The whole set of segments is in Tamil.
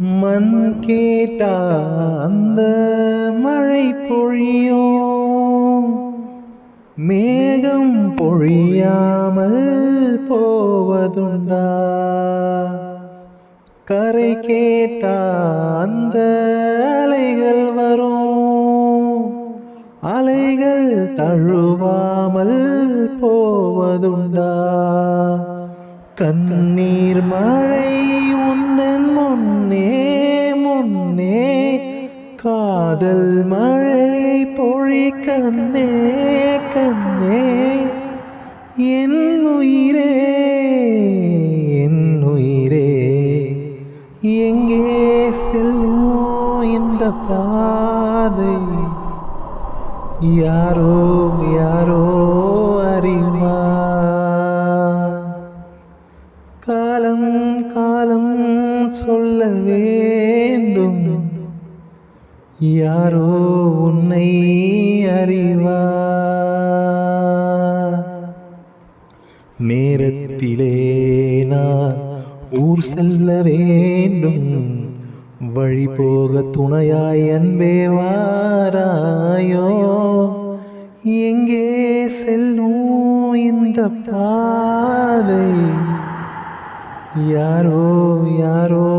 மண் கேட்டா அந்த மழை பொழியும், மேகம் பொழியாமல் போவதுண்டா? கரை கேட்டா அந்த அலைகள் வரும், அலைகள் தழுவாமல் போவதுண்டா? கண்ணீர் மழை உந்தன் முன்னே முன்னே, காதல் மழையை பொழி கண்ணே கண்ணே. என் உயிரே என் உயிரே, எங்கே செல்லும் இந்த பாதை? யாரோ யாரோ அறிவார். காலம் காலம் சொல்ல வேண்டும், யாரோ உன்னை அறிவார். நேரத்திலே நான் ஊர் செல்ல வேண்டும், வழி போக துணையாய் அன்பே வாராயோ? எங்கே செல்லும் இந்த பாதை? யாரோ யாரோ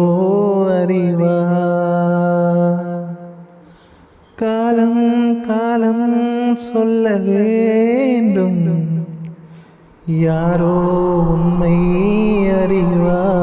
அறிவார். காலம் காலம் சொல்ல வேண்டும், யாரோ உண்மை அறிவார்.